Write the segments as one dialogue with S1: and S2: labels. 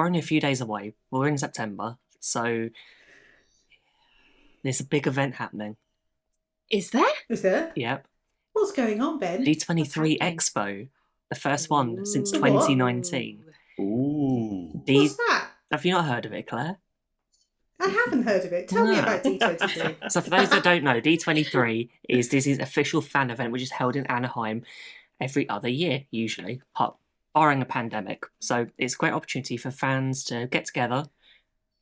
S1: we're only a few days away. We're in September, so there's a big event happening.
S2: Is there?
S3: Is there?
S1: Yep.
S3: What's going on, Ben?
S1: D23 Expo, the first one since
S2: Ooh.
S1: 2019.
S4: Ooh.
S3: What's that?
S1: Have you not heard of it, Claire?
S3: I haven't heard of it. Tell me
S1: No.
S3: about D23.
S1: So for those that don't know, D23 is Disney's official fan event, which is held in Anaheim every other year, usually, barring a pandemic. So it's a great opportunity for fans to get together,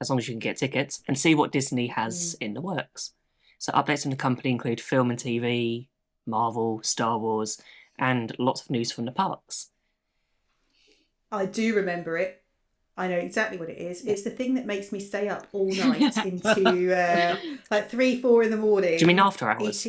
S1: as long as you can get tickets, and see what Disney has in the works. So updates from the company include film and TV, Marvel, Star Wars, and lots of news from the parks.
S3: I do remember it. I know exactly what it is. It's the thing that makes me stay up all night into like 3, 4 in the morning.
S1: Do you mean after hours?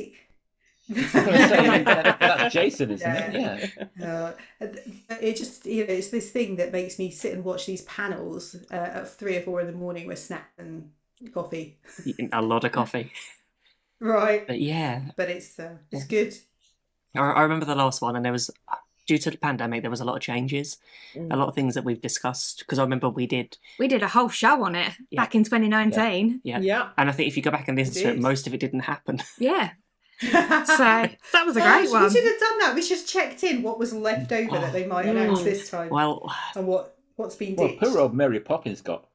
S4: That's Jason, isn't it? Yeah.
S3: It just, it's this thing that makes me sit and watch these panels at 3 or 4 in the morning with snacks and coffee.
S1: A lot of coffee.
S3: Right.
S1: But yeah.
S3: But it's good.
S1: I remember the last one, and there was, due to the pandemic, there was a lot of changes. A lot of things that we've discussed, because I remember we did
S2: a whole show on it back in 2019.
S1: Yeah. And I think if you go back and listen to it, most of it didn't happen.
S2: Yeah. So that was a great one.
S3: We should have done that. We should have checked in what was left over that they might announce this time.
S1: Well,
S3: and what's been ditched.
S4: Well, poor old Mary Poppins got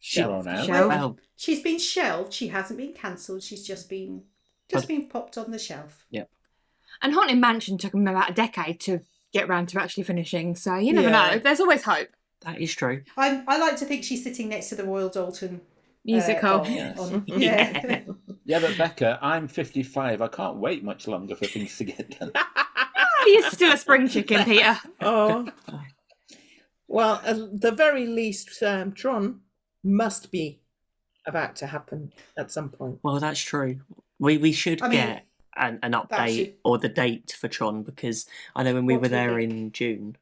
S4: thrown out.
S1: Well,
S3: she's been shelved. She hasn't been cancelled. She's just been popped on the shelf.
S1: Yep.
S2: And Haunted Mansion took them about a decade to get round to actually finishing. So you never know. There's always hope.
S1: That is true.
S3: I like to think she's sitting next to the Royal Dalton
S2: musical.
S3: Yeah,
S4: but Becca, I'm 55. I can't wait much longer for things to get done.
S2: You're still a spring chicken, Peter.
S5: Oh. Well, at the very least, Tron must be about to happen at some point.
S1: Well, that's true. We should get an update or the date for Tron, because I know when we were there in June,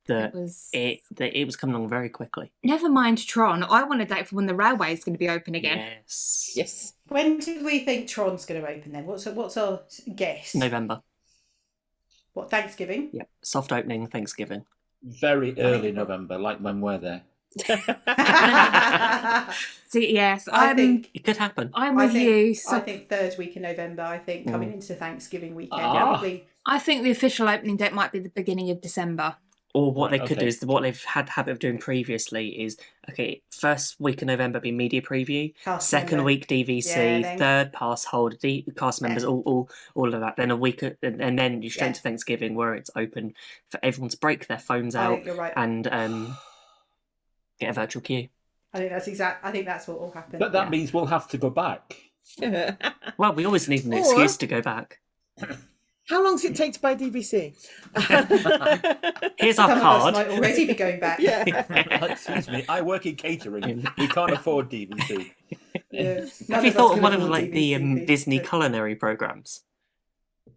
S1: that it was coming along very quickly.
S2: Never mind Tron. I want a date for when the railway is going to be open again.
S1: Yes.
S3: When do we think Tron's going to open then? What's our guess?
S1: November.
S3: What, Thanksgiving?
S1: Yep. Soft opening, Thanksgiving.
S4: Very early November, like when we're there.
S2: See, yes,
S3: I think
S1: it could happen.
S2: I'm with you. So
S3: I think 3rd week in November. I think coming into Thanksgiving weekend.
S2: I think the official opening date might be the beginning of December.
S1: Or what they could do is, what they've had habit of doing previously is, first week of November be media preview, second week DVC, third pass holder, cast members, all of that. Then a week, and then you straight to Thanksgiving, where it's open for everyone to break their phones out and get a virtual queue.
S3: I think that's what will happen.
S4: But that means we'll have to go back.
S1: Well, we always need an excuse to go back.
S5: How long does it take to buy DVC?
S1: Here's our
S3: Some
S1: card.
S3: of us might already be going back.
S4: Excuse me, I work in catering. We can't afford DVC.
S1: Have you thought of one of the Disney culinary programs?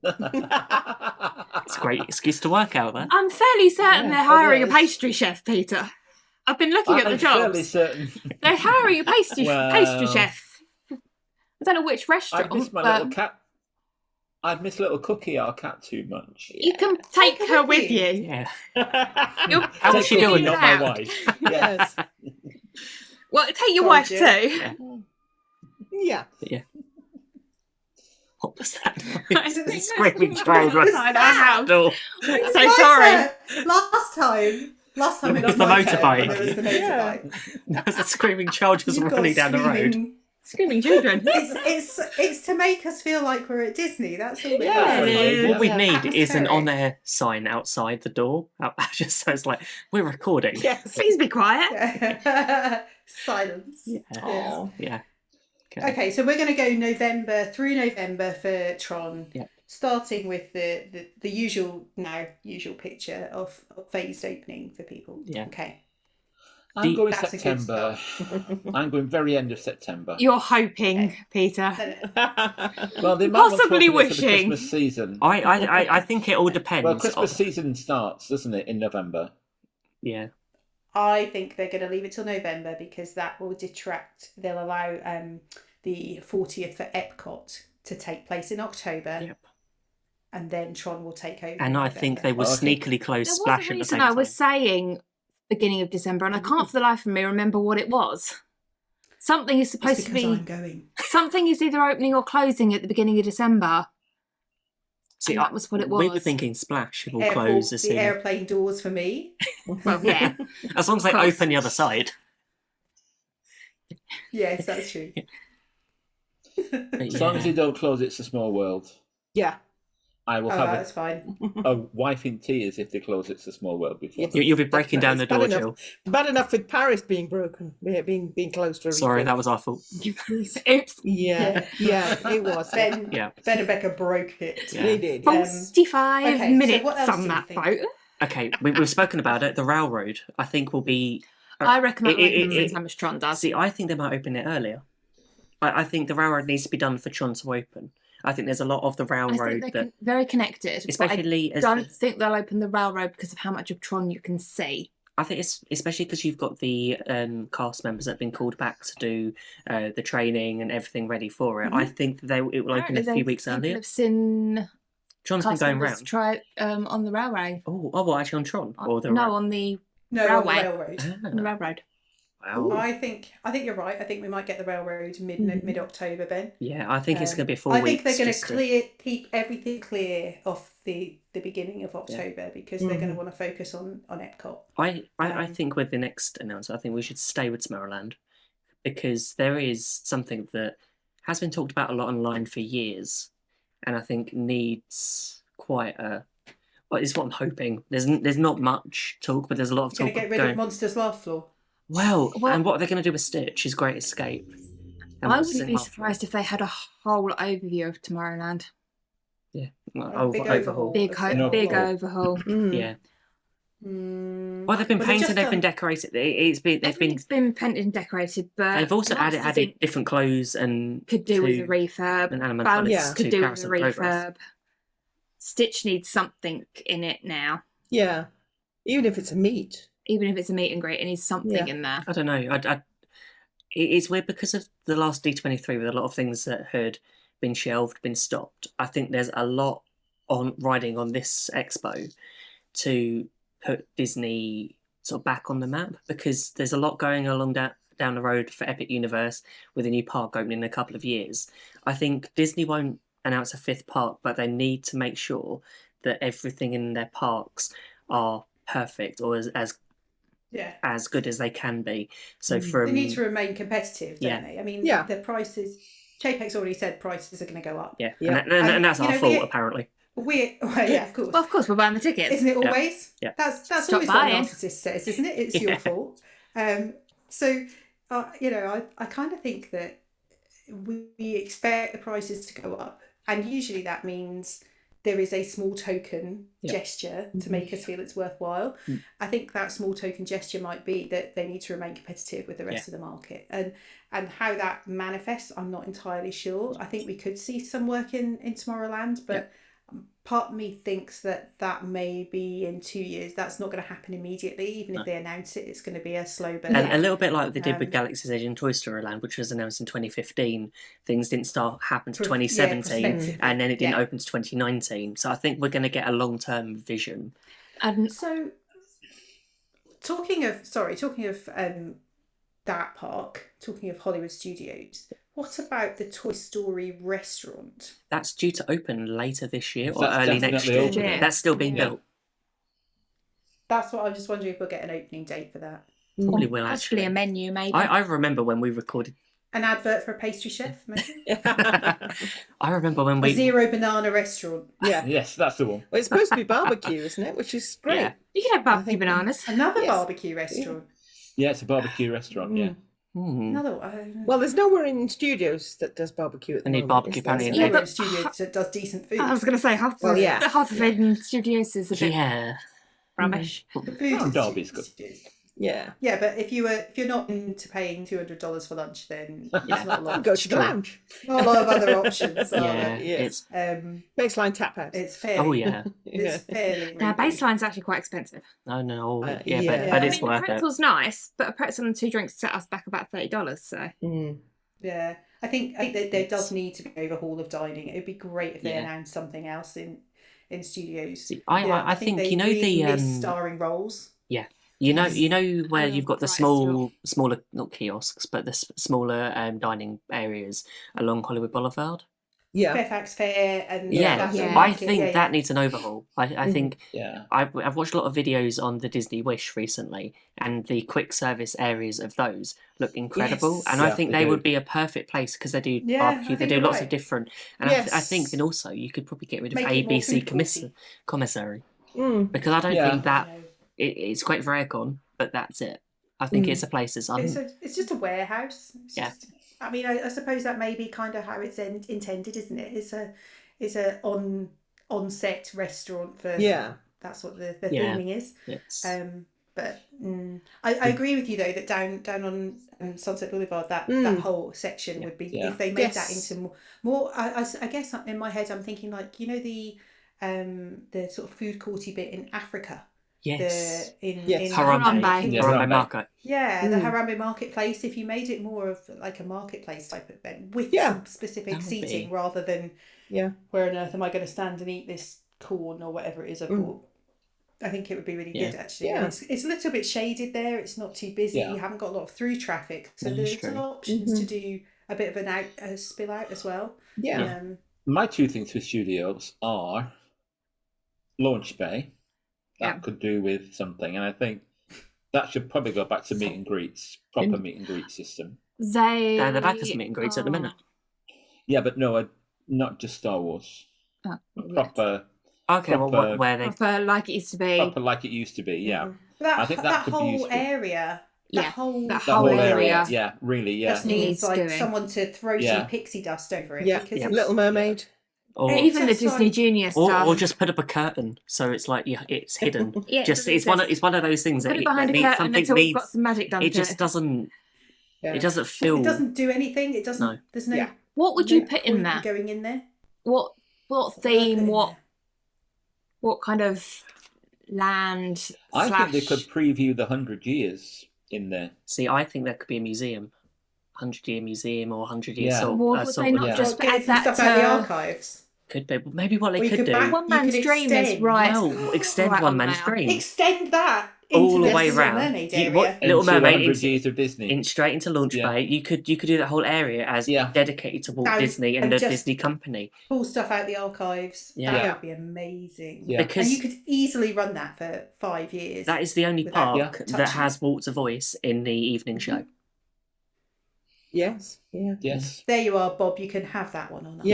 S1: It's a great excuse to work out there.
S2: I'm fairly certain they're hiring a pastry chef, Peter. I've been looking at the jobs.
S4: I'm fairly certain.
S2: They're hiring a pastry chef. I don't know which restaurant.
S4: I miss my little cat. I miss little Cookie, our cat, too much.
S2: You can take her with you.
S1: Yeah.
S4: How's she doing? Not my wife.
S5: Yes.
S2: Well, take your wife too.
S5: Yeah.
S1: What was that? It's screaming child
S2: running
S1: out
S2: our house.
S1: door.
S2: I'm so sorry.
S3: Last time
S1: it was the motorbike.
S3: It was the motorbike.
S1: That was a screaming child just running down the road.
S2: Screaming children.
S3: It's to make us feel like we're at Disney. That's all.
S1: What we need is an on-air sign outside the door, just so it's like we're recording.
S2: Yes. Please be quiet.
S3: Silence.
S1: Yeah.
S3: Okay, so we're going to go through November for Tron.
S1: Yeah.
S3: Starting with the usual picture of phased opening for people.
S1: Yeah.
S3: Okay.
S4: I'm going September. I'm going very end of September.
S2: You're hoping, Peter.
S4: Well, they might
S2: possibly
S4: want to
S2: wishing.
S4: for the Christmas season.
S1: I think it all depends.
S4: Well, Christmas season starts, doesn't it, in November?
S1: Yeah.
S3: I think they're going to leave it till November because that will detract. They'll allow the 40th for Epcot to take place in October.
S1: Yep.
S3: And then Tron will take over.
S1: And I think they will sneakily close Splash at the same
S2: I
S1: time.
S2: was saying beginning of December, and I can't for the life of me remember what it was. Something is supposed
S3: It's
S2: to
S3: because
S2: be.
S3: I'm going.
S2: Something is either opening or closing at the beginning of December.
S1: See,
S2: And that was what it
S1: We were
S2: was.
S1: thinking Splash will close as
S3: The
S1: soon.
S3: airplane doors for me.
S2: Well, yeah.
S1: As long as they
S2: Of course.
S1: open the other side.
S3: Yes, that's true.
S1: But
S4: As long as
S1: yeah.
S4: they don't close It's a Small World,
S5: Yeah.
S4: I will
S3: Oh,
S4: have
S3: that's fine.
S4: a wife in tears if they close It's a Small World before.
S5: Yeah.
S1: You'll be breaking down the door,
S5: It's
S1: Jill.
S5: bad enough with Paris being broken, being closed for a
S1: Sorry,
S5: refurb.
S1: that was our fault.
S2: Oops.
S5: Yeah, it was.
S3: Ben,
S1: Yeah.
S3: ben and Becca broke it.
S1: Yeah.
S5: They did.
S2: 45
S3: okay, so
S2: minutes
S3: what else
S2: on
S3: do we
S2: that
S3: think?
S2: boat.
S1: Okay, we've spoken about it. The railroad, I think, will be.
S2: I reckon that will
S1: it-
S2: open the
S1: it-
S2: same time as Tron does.
S1: See, I think they might open it earlier. I think the railroad needs to be done for Tron to open. I think there's a lot of the
S2: I
S1: railroad
S2: think they're
S1: that,
S2: very connected.
S1: especially
S2: but I
S1: as
S2: don't think they'll open the railroad because of how much of Tron you can see.
S1: I think it's especially because you've got the cast members that have been called back to do the training and everything ready for it. I think it will open a few weeks earlier.
S2: I've seen
S1: Tron's been
S2: cast
S1: going
S2: members
S1: round.
S2: try on the railway.
S1: Well, actually on Tron or the
S2: No, on the
S3: No,
S2: Railway.
S3: on the railroad.
S2: on the railroad.
S1: Wow.
S3: I think you're right. I think we might get the railroad mid October, Ben.
S1: Yeah, I think it's going to be 4
S3: I
S1: weeks.
S3: think they're going
S1: just
S3: to keep everything clear off the beginning of October because they're going to want to focus on Epcot.
S1: I think with the next announcement, I think we should stay with Tomorrowland because there is something that has been talked about a lot online for years, and I think needs quite a. Well, it's what I'm hoping. There's not much talk, but there's a lot of
S3: Going
S1: talk
S3: to get rid of Monsters Laugh Floor.
S1: Well,
S2: Well-
S1: and what are they going to do with Stitch? His Great Escape. And
S2: I
S1: what's
S2: wouldn't
S1: in
S2: be
S1: Half
S2: surprised if they had a whole overview of Tomorrowland.
S1: Life?
S3: Big
S1: Overhaul.
S2: Big,
S4: No.
S2: big overhaul.
S1: Yeah.
S3: Mm.
S1: Well, they've been
S3: Well, they've
S1: painted.
S3: just
S1: They've been
S3: done-
S1: decorated. They've been.
S2: Everything's been painted and decorated, but
S1: They've also
S2: lots of
S1: added
S2: things
S1: different clothes and
S2: could do with a refurb.
S1: and animatronics
S2: Balance
S1: to
S2: could do with a
S1: Carousel Progress.
S2: refurb. Stitch needs something in it now.
S5: Yeah. Even if it's a meet.
S2: Even if it's a meet and greet, it needs something
S5: Yeah.
S2: in there.
S1: I don't know. It's weird because of the last D23 with a lot of things that had been shelved, been stopped. I think there's a lot on riding on this expo to put Disney sort of back on the map because there's a lot going along down the road for Epic Universe with a new park opening in a couple of years. I think Disney won't announce a fifth park, but they need to make sure that everything in their parks are perfect or as good as they can be. So from
S3: They need to remain competitive, don't
S1: Yeah.
S3: they? I mean,
S5: Yeah.
S3: the prices. JPEG's already said prices are going to go up.
S1: yeah,
S5: Yeah.
S1: and that's
S3: And,
S1: our
S3: you know,
S1: fault
S3: we-
S1: apparently.
S3: Yeah, of course.
S2: Well, of course, we're buying the tickets.
S3: Isn't it always?
S1: Yeah.
S3: That's
S2: Stop
S3: always
S2: buying.
S3: what a narcissist says, isn't it? It's
S1: Yeah.
S3: your fault. So, I kind of think that we expect the prices to go up, and usually that means there is a small token
S1: Yeah.
S3: gesture to make us feel it's worthwhile. I think that small token gesture might be that they need to remain competitive with the rest of the market, and how that manifests, I'm not entirely sure. I think we could see some work in Tomorrowland, but part of me thinks that may be in 2 years. That's not going to happen immediately. Even if they announce it, it's going to be a slow burn.
S1: And a little bit like they did with Galaxy's Edge and Toy Story Land, which was announced in 2015. Things didn't happen to 2017,
S3: prospectively.
S1: and then it didn't
S3: Yeah.
S1: open to 2019. So I think we're going to get a long-term vision.
S2: And
S3: So, talking of that park, talking of Hollywood Studios, what about the Toy Story restaurant?
S1: That's due to open later this year or
S4: That's
S1: early next
S4: definitely
S1: year.
S4: opening.
S2: Yeah.
S1: That's still being
S4: Yeah.
S1: built.
S3: That's what I'm just wondering if we'll get an opening date for that.
S1: Probably will
S2: possibly
S1: actually.
S2: a menu, maybe.
S1: I remember when we recorded.
S3: An advert for a pastry chef, maybe?
S1: I remember when
S3: A
S1: we.
S3: zero banana restaurant.
S5: Yeah.
S4: Yes, that's the one.
S5: Well, it's supposed to be barbecue, isn't it? Which is great.
S1: Yeah.
S2: You can have
S5: I
S2: barbecue
S5: think-
S2: bananas.
S3: Another
S5: Yes.
S3: barbecue restaurant.
S4: Yeah, it's a barbecue restaurant. Yeah.
S1: Hmm.
S3: Another one.
S5: Well, there's nowhere in studios that does barbecue at the
S1: They need
S5: moment,
S1: barbecue
S5: is there?
S1: apparently in
S2: Yeah,
S3: Nowhere
S2: but-
S3: in studios that does decent food.
S2: I was going to say half
S5: Well, yeah.
S2: half of it in studios is a bit
S1: Yeah.
S2: rubbish.
S3: The food
S4: Crown
S3: in
S4: Derby's
S3: studios.
S5: Yeah.
S3: Yeah, but if you're not into paying $200 for lunch, then there's not a lot.
S5: Go to the lounge.
S3: Not a lot of other options. Are
S1: Yeah.
S3: there?
S1: It's.
S5: Baseline tap house.
S3: It's fairly.
S1: Oh yeah.
S5: Yeah.
S3: It's fairly.
S2: Now,
S3: roomy.
S2: baseline's actually quite expensive.
S1: No.
S5: Yeah.
S1: But
S5: I
S1: it's
S2: the
S1: worth it.
S2: pretzel's nice, but a pretzel and 2 drinks set us back about $30. So
S5: Mm.
S3: Yeah, I think that there does need to be an overhaul of dining. It would be great if they
S1: Yeah.
S3: announced something else in studios.
S1: See, I think
S3: they
S1: you know
S3: really
S1: the
S3: miss starring roles.
S1: Yeah. You know where
S2: And
S1: you've got the
S2: right, still.
S1: smaller, not kiosks, but the smaller dining areas along Hollywood Boulevard.
S5: Yeah.
S3: Fairfax Fair and
S1: Yeah,
S3: that sort of
S2: Yeah.
S1: I
S3: market.
S1: think
S3: Yeah,
S1: that
S3: yeah.
S1: needs an overhaul. I think
S4: Yeah.
S1: I've watched a lot of videos on the Disney Wish recently, and the quick service areas of those look incredible.
S3: Yes.
S1: And I
S4: Yeah,
S1: think
S4: they
S1: they
S4: do.
S1: would be a perfect place because they do
S3: Yeah,
S1: barbecue,
S3: I
S1: they
S3: think
S1: do
S3: you're
S1: lots of
S3: right.
S1: different. And I think
S5: Yes.
S1: then also you could probably get rid of
S3: Make it more
S1: ABC
S3: food courty.
S1: commissary
S5: Mm.
S1: because I don't
S4: Yeah.
S1: think that
S3: No.
S1: it's great for aircon, but that's it. I think
S5: Mm.
S1: it's a place that's
S3: It's just a warehouse. It's
S1: Yeah.
S3: just, I mean, I suppose that may be kind of how it's intended, isn't it? It's a on set restaurant for
S5: Yeah.
S3: that's what the
S1: Yeah.
S3: theming is.
S1: it's
S3: But I agree with you though that down on Sunset Boulevard that whole section would be
S4: Yeah.
S3: if they made that
S5: Yes.
S3: into more. I guess in my head I'm thinking like the sort of food courty bit in Africa.
S1: yes.
S3: In
S1: Harambe.
S2: Harambe.
S4: Yeah,
S1: Harambe
S4: Harambe.
S1: Market.
S3: Yeah, the Harambe Marketplace. If you made it more of like a marketplace type of event with
S5: Yeah.
S3: some specific
S1: That would
S3: seating
S1: be-
S3: rather than
S5: Yeah.
S3: where on earth am I going to stand and eat this corn or whatever it is I bought. I think it would be really good actually.
S5: Yeah.
S3: And it's a little bit shaded there. It's not too busy.
S4: Yeah.
S3: You haven't got a lot of through traffic, so
S1: That's
S3: there's
S1: true.
S3: options to do a bit of a spill out as well.
S5: Yeah.
S4: My two things with studios are launch bay. That
S2: Yeah.
S4: could do with something, and I think that should probably go back to meet and greets, proper
S1: In-
S4: meet and greet system.
S1: They're back to some meet and greets at the minute.
S4: Yeah, but no, not just Star Wars.
S2: Oh,
S4: Proper,
S1: Okay, well,
S4: proper-
S1: where they
S2: Proper like it used to be.
S4: proper like it used to be. Yeah, I think that could be
S3: whole
S4: useful.
S3: area.
S2: Yeah,
S3: That whole
S2: that
S4: that
S2: whole
S4: whole
S2: area.
S4: area. Yeah, really. Yeah,
S3: just needs
S2: Needs
S3: like
S2: doing.
S3: someone to throw
S4: Yeah.
S3: some pixie dust over it.
S5: Yeah.
S3: Because
S1: Yeah.
S3: it's-
S5: Little Mermaid.
S1: or
S3: It's
S2: Even the
S3: just
S2: Disney
S3: like-
S2: Junior stuff.
S1: or just put up a curtain so it's like it's hidden.
S2: Yeah,
S1: Just
S2: it
S1: it's one of those things that
S2: Put it behind a
S1: needs
S2: curtain
S1: something
S2: until we've got
S1: needs.
S2: some magic done
S1: It
S2: to
S1: just
S2: it.
S1: doesn't.
S5: Yeah.
S1: It doesn't feel.
S3: It doesn't do anything. It doesn't.
S1: No.
S3: There's no.
S5: Yeah.
S2: What would
S3: no
S2: you put in
S3: point
S2: there?
S3: Going in there.
S2: What
S3: What would I put
S2: theme?
S3: in
S2: What kind of land?
S4: I think they
S2: slash-
S4: could preview the 100 years in there.
S1: See, I think that could be a museum, 100-year museum or 100-year
S4: Yeah.
S1: sort.
S2: Well, would
S1: sort
S2: they
S1: of-
S2: not
S4: yeah.
S2: just
S3: Get
S2: add
S3: some
S2: that
S3: stuff out of the
S2: to
S3: archives.
S1: Could be. Maybe what they
S3: Or you
S1: could
S3: could
S1: do.
S3: back-
S2: one
S3: you
S2: man's
S3: could
S2: dream is
S3: extend-
S2: right?
S1: Well, extend
S2: right
S1: one
S2: on
S1: man's
S2: there.
S1: dream
S3: Extend that
S1: all
S3: into
S1: the way
S3: Little
S1: round.
S3: Mermaid
S1: You-
S3: area.
S1: what- Little
S4: Into
S1: Mermaid
S4: 100
S1: into-
S4: years of Disney.
S1: in straight into Launch
S4: Yeah.
S1: Bay. You could do that whole area as
S4: Yeah.
S1: dedicated to Walt
S3: That was-
S1: Disney and
S3: and
S1: the
S3: just-
S1: Disney company.
S3: Pull stuff out the archives.
S1: Yeah.
S3: That
S5: Yeah.
S3: would be amazing.
S4: Yeah.
S1: Because
S3: And you could easily run that for 5 years.
S1: that is the only
S3: without
S1: park
S3: touching
S1: that
S3: it.
S1: has Walt's voice in the evening show.
S5: Yes. Yeah.
S4: Yes.
S3: There you are, Bob. You can have that one on us.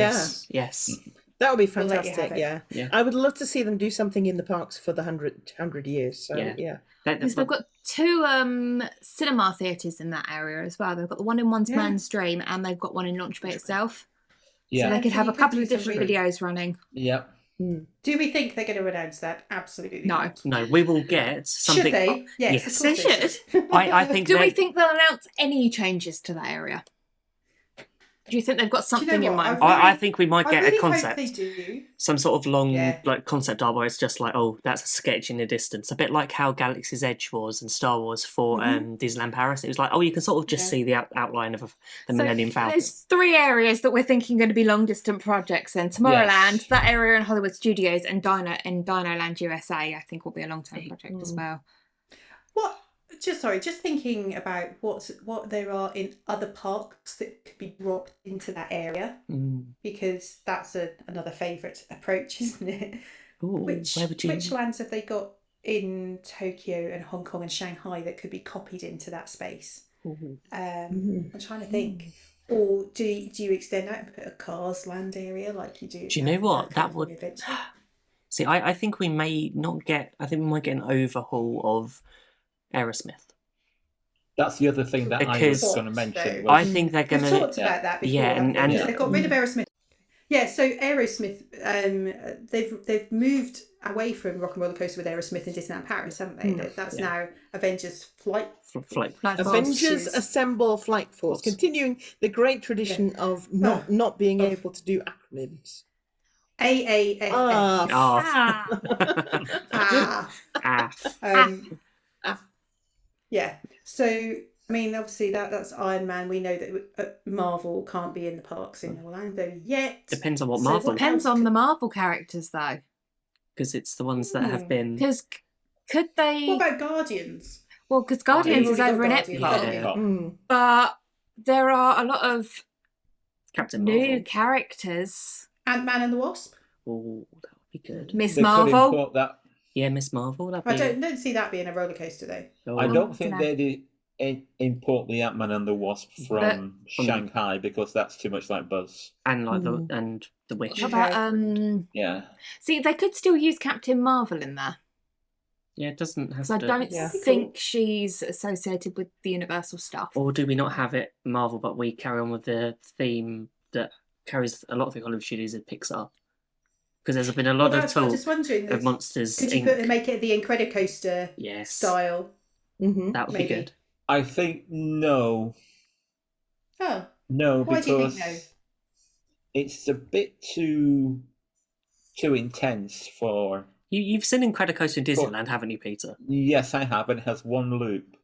S5: Yeah.
S1: Yes.
S5: That would be
S3: We'll let you
S5: fantastic.
S3: have it.
S5: Yeah.
S1: Yeah.
S5: I would love to see them do something in the parks for the 100 years. So
S1: Yeah.
S5: yeah.
S2: Because they've got two cinema theatres in that area as well. They've got the one in One's
S3: Yeah.
S2: Man's Dream and they've got one in Launch Bay itself.
S4: Yeah.
S2: So they could
S3: So
S2: have
S3: you
S2: a
S3: could
S2: couple
S3: do
S2: of different
S3: something.
S2: videos running.
S4: Yeah.
S3: Do we think they're going to announce that? Absolutely
S2: No.
S3: not.
S1: No, we will get something.
S3: Should they? Yes,
S1: yes.
S3: of course
S2: They should.
S1: I think
S2: Do we
S1: they-
S2: think they'll announce any changes to that area? Do you think they've got
S3: Do you know
S2: something in
S3: what?
S2: mind?
S1: I think we might
S3: I
S1: get
S3: really
S1: a concept.
S3: hope they do.
S1: Some sort of long
S3: Yeah.
S1: like concept art where it's just like, oh, that's a sketch in the distance. A bit like how Galaxy's Edge was and Star Wars for Disneyland Paris. It was like, oh, you can sort of just
S3: Yeah.
S1: see the outline of the Millennium Falcon.
S2: There's three areas that we're thinking going to be long distant projects in. Tomorrowland,
S4: Yes.
S2: that area in Hollywood Studios, and Dinoland USA, I think will be a long term project as well.
S3: What? Just thinking about what there are in other parks that could be brought into that area, because that's another favourite approach, isn't it?
S1: Ooh,
S3: Which
S1: where would you?
S3: which lands have they got in Tokyo and Hong Kong and Shanghai that could be copied into that space? I'm trying to think. Or do you extend that and put a Cars land area like you do?
S1: Do you know what? That
S3: California
S1: would-
S3: Adventure?
S1: See, I think we may not get. I think we might get an overhaul of Aerosmith.
S4: That's the other thing that I
S1: Because-
S4: was going to mention.
S1: I
S4: Was,
S1: think they're
S3: We've
S1: gonna.
S3: talked about that before.
S1: yeah,
S3: haven't we?
S1: and-
S3: Because they've got rid of Aerosmith. Yeah, so Aerosmith, they've moved away from Rock and Roller Coaster with Aerosmith in Disneyland Paris, haven't they? That's now Avengers Flight.
S1: Flight.
S2: Flight Force.
S5: Avengers
S3: Force.
S5: Assemble Flight Force, continuing the great tradition of not being able to do acronyms.
S3: AAFF.
S5: Ah,
S1: Ah.
S3: Ah.
S1: Ah.
S3: Yeah. So I mean, obviously that's Iron Man. We know that Marvel can't be in the parks in Orlando yet.
S1: Depends on what
S3: So
S1: Marvel.
S2: Depends on the Marvel characters though.
S1: Because it's the ones that have been.
S2: Because Could they?
S3: What about Guardians?
S2: Well, because Guardians is
S3: already
S2: over in
S3: got Guardians,
S2: Epcot,
S3: haven't you?
S5: Mm.
S2: but there are a lot of
S1: Captain
S2: new
S1: Marvel.
S2: characters.
S3: Ant-Man and the Wasp?
S1: Oh, that would be good.
S2: Miss
S4: They could
S2: Marvel.
S4: import that.
S1: Yeah, Miss Marvel. That'd
S3: I
S1: be...
S3: don't see that being a roller coaster though.
S1: Oh,
S4: I don't think
S2: dunno.
S4: they'd import the Ant-Man and the Wasp from Shanghai because that's too much like Buzz.
S1: And like the Wish.
S2: How about
S4: Yeah.
S2: See, they could still use Captain Marvel in there.
S1: Yeah, it doesn't have
S2: So I
S1: to.
S2: don't
S5: Yeah.
S2: think she's associated with the Universal stuff.
S1: Or do we not have it Marvel, but we carry on with the theme that carries a lot of the Hollywood studios at Pixar? Because there's been a lot of
S3: I'm
S1: talk
S3: just wondering,
S1: of Monsters
S3: could you
S1: Inc.
S3: make it the Incredicoaster
S1: Yes,
S3: style?
S5: Mm-hmm.
S1: that would
S3: maybe?
S1: be good.
S4: I think no.
S3: Oh,
S4: No,
S3: why do you
S4: because
S3: think no?
S4: it's a bit too intense for...
S1: You've seen Incredicoaster in Disneyland, haven't you, Peter?
S4: Yes, I have, and it has one loop.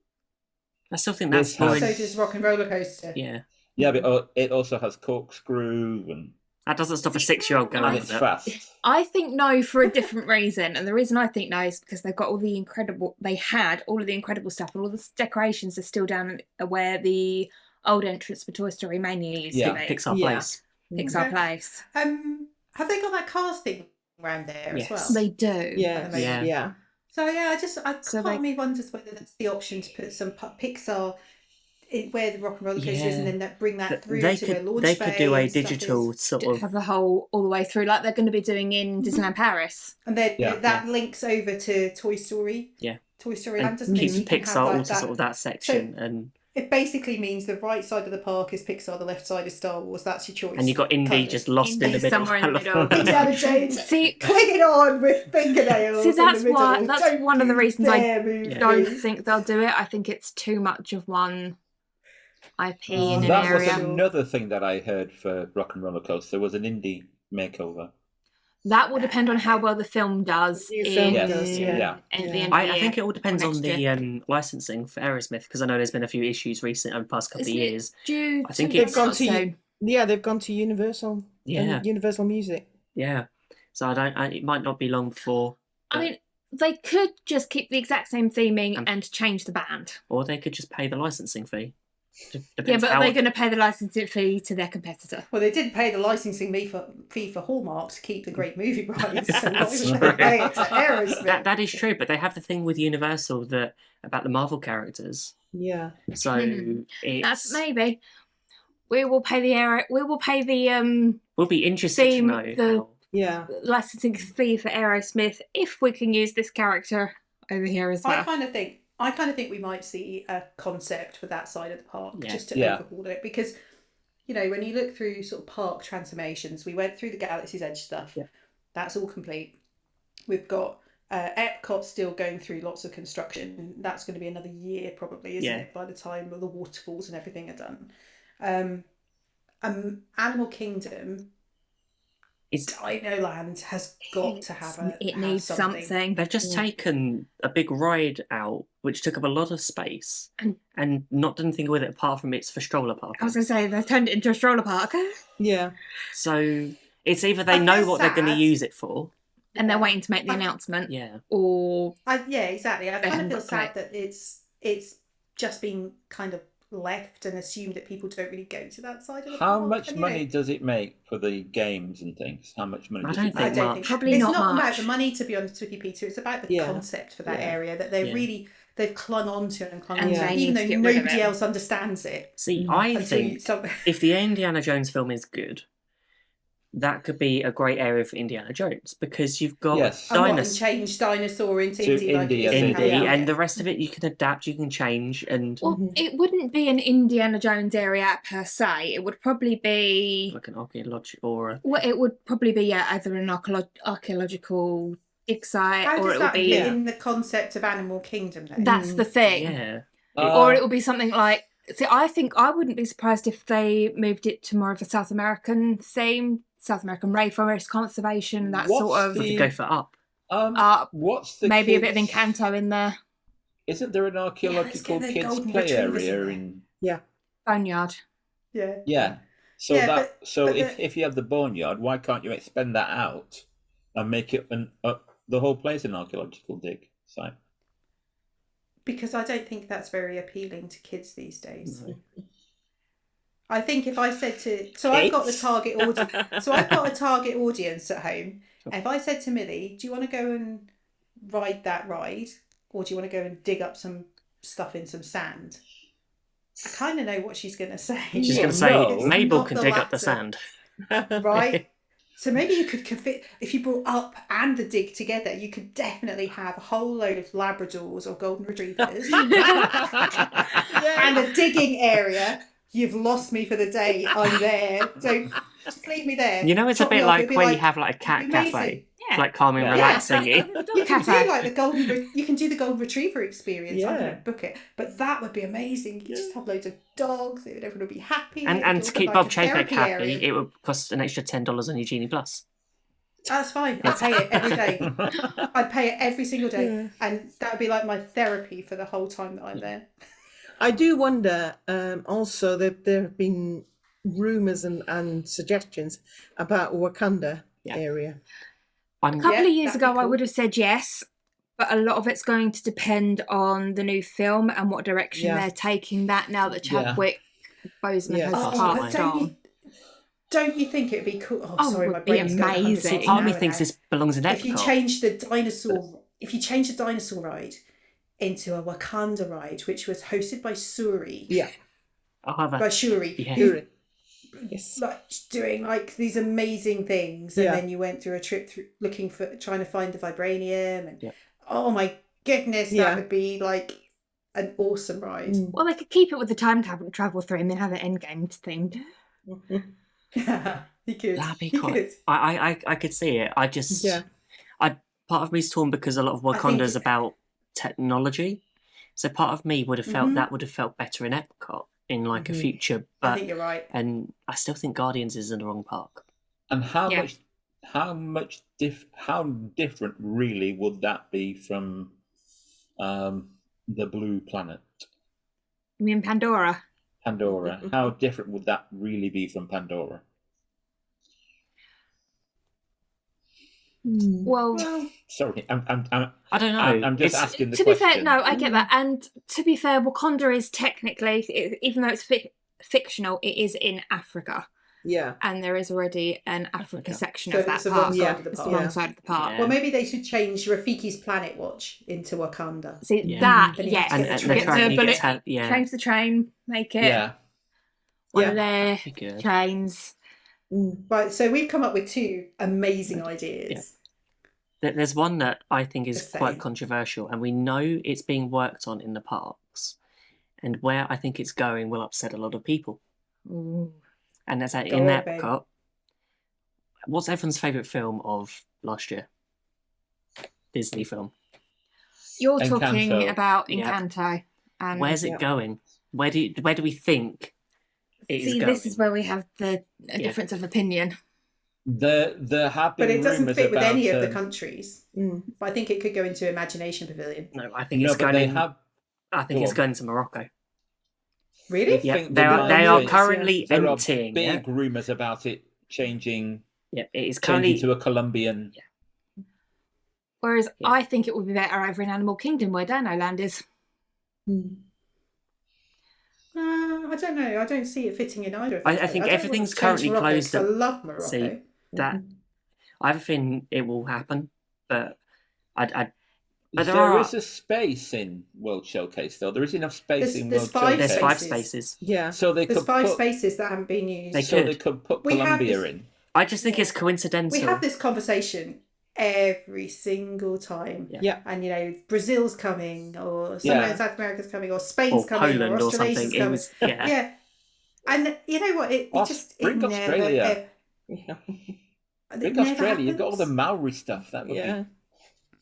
S1: I still think that's
S4: This
S1: more.
S4: has-
S3: So does Rock and Roller Coaster.
S1: Yeah,
S4: Yeah, but it also has corkscrew and
S1: that doesn't stop a 6-year-old going
S4: and
S1: with
S4: it's
S1: it.
S4: fast.
S2: I think no for a different reason, and the reason I think no is because they've got all the incredible. They had all of the incredible stuff, and all the decorations are still down where the old entrance for Toy Story Mania used
S4: Yeah,
S2: to be.
S1: Pixar
S5: Yeah.
S1: Place.
S2: Pixar
S3: Okay.
S2: Place.
S3: Have they got that cars thing around there
S1: Yes.
S3: as well?
S2: They do.
S5: Yes.
S1: Yeah.
S5: Yeah.
S3: So yeah,
S2: So
S3: part
S2: they-
S3: of me wonders whether that's the option to put some Pixar in where the Rock and Roller Coaster is, and then bring that through
S1: They
S3: to where
S1: could
S3: launch
S1: they could
S3: bay
S1: do a
S3: and stuff
S1: digital
S3: is.
S1: sort of.
S2: Have the whole all the way through, like they're going to be doing in Disneyland Paris.
S3: And then
S4: Yeah.
S3: that links over to Toy Story.
S1: Yeah.
S3: Toy Story
S1: And
S3: Land just
S1: keeps
S3: means you can have
S1: Pixar
S3: like
S1: onto
S3: that.
S1: sort of that section, and
S3: It basically means the right side of the park is Pixar, the left side is Star Wars. That's your choice.
S1: you've got Indy
S3: kind of.
S1: just lost in the
S2: Indy
S1: middle.
S2: somewhere in the middle.
S3: Indiana Jones
S2: See,
S3: clinging on with fingernails.
S2: See, that's
S3: in the
S2: why-
S3: middle.
S2: that's
S3: Don't
S2: one of the
S3: you
S2: reasons I
S3: dare move
S2: don't
S3: me.
S2: think they'll do it. I think it's too much of one IP in an
S4: That was
S2: area.
S4: another thing that I heard for Rock and Roller Coaster was an indie makeover.
S2: That will depend on how well the film does.
S5: New film
S2: in,
S5: does,
S4: yeah.
S2: At the
S5: Yeah.
S2: end of
S1: I
S2: the year.
S1: think it all depends on
S2: next
S1: the
S2: year.
S1: licensing for Aerosmith, because I know there's been a few issues recent over the past couple
S2: Isn't
S1: of
S2: it
S1: years.
S2: due
S1: I think
S2: to
S1: it's-
S5: They've gone to
S2: soon?
S5: Yeah, they've gone to Universal.
S1: Yeah.
S5: Universal Music.
S1: Yeah, so it might not be long before.
S2: I mean, they could just keep the exact same theming
S1: Um,
S2: and change the band.
S1: Or they could just pay the licensing fee.
S2: Yeah,
S1: Depends
S2: but
S1: how...
S2: are they going to pay the licensing fee to their competitor?
S3: Well, they did pay the licensing fee for Hallmark to keep the great movie rights. So why
S1: That's
S3: would they
S1: true.
S3: pay it to Aerosmith?
S1: That is true, but they have the thing with Universal about the Marvel characters.
S5: Yeah.
S1: So it's
S2: That's maybe. We will pay the
S1: We'll be interested to
S2: theme,
S1: know
S2: the-
S1: how.
S5: Yeah.
S2: licensing fee for Aerosmith if we can use this character over here as well.
S3: I kind of think we might see a concept for that side of the park,
S1: Yeah.
S3: just to
S4: Yeah.
S3: overhaul it, because when you look through sort of park transformations, we went through the Galaxy's Edge stuff.
S1: Yeah.
S3: That's all complete. We've got Epcot still going through lots of construction. That's going to be another year probably, isn't
S1: Yeah.
S3: it? By the time the waterfalls and everything are done. Animal Kingdom,
S1: It's
S3: Dino Land has got to have
S2: It
S3: have
S2: needs something.
S1: They've just taken a big ride out, which took up a lot of space, and not done anything with it apart from it's for stroller park.
S2: I was going to say, they've turned it into a stroller park.
S5: Yeah.
S1: So it's either they
S3: I
S1: know
S3: feel
S1: what they're going to
S3: sad.
S1: use it for.
S2: And they're waiting to make the announcement.
S1: Yeah.
S2: Or
S3: Yeah, exactly. I
S2: They
S3: kind of
S2: haven't
S3: feel
S2: got
S3: sad that it's just been kind of left and assumed that people don't really go to that side of the
S4: How
S3: park.
S4: much
S3: And,
S4: money does it make for the games and things? How much money
S1: I
S4: does
S1: don't
S4: it
S3: I
S1: think
S4: make?
S3: don't
S1: much.
S3: think
S2: Probably
S3: it's
S2: not
S3: not about
S2: much.
S3: the money, to be honest with you, Peter. It's about the
S5: Yeah.
S3: concept for that
S5: Yeah.
S3: area that they're
S1: Yeah.
S3: they've clung on to and clung
S2: And
S3: on to,
S2: they
S3: even
S2: need to
S3: though
S2: get rid of
S3: nobody
S2: it.
S3: else understands it.
S1: See, I
S3: Until you-
S1: think
S3: some-
S1: if the Indiana Jones film is good, that could be a great area for Indiana Jones, because you've got
S4: Yes.
S3: and what, and
S1: dinosaurs.
S3: change dinosaur into
S4: To
S3: Indy, like
S4: Indy,
S3: it is
S4: I
S3: in
S4: think.
S1: Indy,
S3: California.
S1: and the rest of it you can adapt, you can change, and
S2: well,
S5: Mhm.
S2: it wouldn't be an Indiana Jones area per se. It would probably be
S1: like an archaeological or a,
S2: well, it would probably be either an archaeological dig site,
S3: How
S2: or
S3: does
S2: it
S3: that
S2: would be
S3: fit in the concept of Animal Kingdom then?
S2: that's the thing.
S1: yeah.
S2: Or it will be something like. See, I think I wouldn't be surprised if they moved it to more of a South American theme, South American rainforest conservation, that
S4: What's
S2: sort of.
S1: We
S4: the-
S1: could go for up.
S4: What's the
S2: Maybe a bit of
S4: kids-
S2: Encanto in there.
S4: Isn't there an archaeological
S3: get the
S4: kids
S3: golden
S4: play
S3: retrievers
S4: area
S3: in
S4: in?
S2: Boneyard.
S3: Yeah.
S4: Yeah. So
S3: Yeah,
S4: that
S3: but
S4: if you have the boneyard, why can't you expand that out and make it the whole place an archaeological dig site?
S3: because I don't think that's very appealing to kids these days.
S1: No.
S3: I think if I said I've got the
S4: Kids?
S3: target audience. So I've got a target audience at home.
S1: Sure.
S3: And if I said to Millie, "Do you want to go and ride that ride, or do you want to go and dig up some stuff in some sand?" I kind of know what she's going to say.
S1: She's
S5: Yeah,
S1: going to say,
S5: no.
S3: It's
S1: Mabel
S3: not
S1: can
S3: the
S1: dig up the
S3: latter.
S1: sand.
S3: Right? So maybe you could if you brought up and the dig together, you could definitely have a whole load of Labradors or Golden Retrievers and a digging area. You've lost me for the day. I'm there. Don't just leave me there.
S1: You know, it's a
S3: Top me
S1: bit
S3: off.
S1: like
S3: It'd be
S1: when
S3: like,
S1: you have like a cat
S3: amazing.
S1: cafe.
S2: Yeah.
S1: Like calming,
S4: Yeah.
S1: relaxing you.
S3: You can
S2: Cafe.
S3: do like you can do the Golden Retriever experience. I'm
S5: Yeah.
S3: going to book it, but that would be amazing. You could just have loads of dogs. Everyone would be happy.
S1: And
S3: It'd
S1: to
S3: be
S1: keep
S3: like
S1: Bob
S3: a
S1: Chapek
S3: therapy
S1: happy,
S3: area.
S1: it would cost an extra $10 on your Genie Plus.
S3: That's fine. I'd pay it every day. I'd pay it every single day,
S5: Yeah.
S3: and that would be like my therapy for the whole time that I'm there.
S5: I do wonder also that there have been rumours and suggestions about Wakanda
S1: Yeah.
S5: area.
S2: A
S1: I'm
S2: couple
S3: Yeah,
S2: of years
S3: that'd be
S2: ago, I
S3: cool.
S2: would have said yes, but a lot of it's going to depend on the new film and what direction
S5: Yeah.
S2: they're taking that now that
S4: Yeah.
S2: Chadwick Boseman
S5: Yes.
S2: has
S1: Oh,
S3: but
S2: passed
S3: don't
S2: on.
S3: you, don't you think it'd be cool? Oh,
S2: Oh,
S3: sorry,
S2: it
S3: my
S2: would be
S3: brain's going
S2: amazing.
S3: 100
S1: part of me
S3: an
S1: thinks
S3: hour
S1: this belongs in
S3: now. If you
S1: Epcot.
S3: change the dinosaur ride into a Wakanda ride, which was hosted by Suri,
S5: Yeah.
S1: I'll have
S3: by
S1: a,
S3: Shuri,
S1: Yeah.
S3: who
S5: Sure. Yes.
S3: like doing like these amazing things, and
S5: Yeah.
S3: then you went through a trip through trying to find the vibranium, and
S1: Yeah.
S3: oh my goodness,
S5: Yeah.
S3: that would be like an awesome ride.
S5: Mm.
S2: Well, they could keep it with the time travel through and then have it endgame themed.
S5: Mhm.
S3: You could.
S1: that'd be
S3: You
S1: quite.
S3: could.
S1: I could see it. I just,
S5: Yeah.
S1: part of me's torn because a lot of
S3: I think
S1: Wakanda's about technology. So part of me would have felt
S3: Mhm.
S1: that would have felt better in Epcot in like a
S5: Mhm.
S1: future,
S3: I
S1: but
S3: think you're right.
S1: and I still think Guardians is in the wrong park.
S4: And how
S2: Yeah.
S4: different really would that be from the Blue Planet,
S2: I mean, Pandora.
S4: Pandora? How different would that really be from Pandora?
S2: Well,
S4: Sorry, I'm
S1: I don't know.
S4: I'm just
S1: It's-
S4: asking the
S2: to be
S4: question.
S2: fair, no, I get that. And to be fair, Wakanda is technically, even though it's fictional, it is in Africa.
S5: Yeah.
S2: And there is already an Africa
S1: Africa.
S2: section
S3: So
S2: of that
S3: it's the wrong
S2: park.
S3: side
S5: Yeah.
S3: of the
S2: It's the
S3: park.
S2: wrong side of the park.
S1: Yeah.
S3: Well, maybe they should change Rafiki's Planet Watch into Wakanda.
S2: See,
S1: Yeah.
S2: that,
S3: Then you have
S2: yes.
S3: to
S1: and,
S3: get
S1: and
S3: the
S1: the
S3: train.
S1: train,
S2: Get
S1: you
S2: the
S1: get to have, yeah,
S2: Change the train, make it
S4: Yeah,
S2: one
S5: Yeah.
S2: of their
S1: that'd be good.
S2: trains.
S5: Mm.
S3: Right, so we've come up with two amazing ideas.
S1: There's one that I think is
S3: Just
S1: quite
S3: saying.
S1: controversial, and we know it's being worked on in the parks, and where I think it's going will upset a lot of people.
S2: Ooh.
S1: And that's that
S3: Go
S1: in
S3: on, babe.
S1: Epcot. What's everyone's favourite film of last year? Disney film.
S2: You're
S4: Encanto.
S2: talking about
S1: Yeah.
S2: Encanto. And
S1: Where's it
S5: Yeah.
S1: going? Where do we think it is
S2: see,
S1: going?
S2: this is where we have a
S1: Yeah.
S2: difference of opinion.
S4: there have been
S3: But it doesn't
S4: rumours
S3: fit with
S4: about,
S3: any of the countries.
S5: Mm.
S3: But I think it could go into Imagination Pavilion.
S1: No, I think
S4: No,
S1: it's
S4: but
S1: going.
S4: they
S1: In,
S4: have.
S1: I think
S4: Go
S1: it's
S4: on.
S1: going to Morocco.
S3: Really?
S4: I
S1: Yeah,
S4: think
S1: they
S4: they're
S1: are.
S4: gonna
S1: They are
S4: change-
S1: currently
S4: There are
S1: emptying. Yeah,
S4: big rumours about it changing
S1: yeah, it is
S4: changing
S1: currently.
S4: to a Colombian.
S2: Whereas
S1: Yeah.
S2: I think it would be better over in Animal Kingdom where Dino Land is.
S5: Mm.
S3: I don't know. I don't see it fitting in either. Of
S1: I
S3: those
S1: think
S3: places. don't
S1: everything's
S3: want to change
S1: currently
S3: Morocco
S1: closed
S3: 'cause I
S1: at-
S3: love Morocco.
S1: See, that I have a feeling it will happen, but but there
S4: There
S1: are
S4: is a space in World Showcase, though. There is enough space in
S3: There's
S4: World
S3: five
S1: there's
S4: Showcase.
S1: 5
S3: spaces.
S1: spaces.
S5: Yeah.
S4: So they
S3: There's
S4: could
S3: 5
S4: put,
S3: spaces that haven't been used.
S1: They
S4: so
S1: could.
S4: they could put
S3: We have
S4: Colombia
S3: this-
S4: in.
S1: I just think it's
S3: We
S1: coincidental.
S3: have this conversation every single time.
S1: Yeah.
S5: Yeah.
S3: And, Brazil's coming, or somewhere
S4: Yeah.
S3: in South America's coming, or Spain's
S1: or
S3: coming,
S1: Poland
S3: or
S1: or
S3: Australia's
S1: something. It
S3: coming.
S1: was yeah.
S3: Yeah. And you know what? It just it
S4: Bring
S3: never,
S4: Australia.
S5: Yeah.
S3: it
S4: Big
S3: never
S4: Australia, you've got all the
S3: happens.
S4: Maori stuff. That would
S5: Yeah.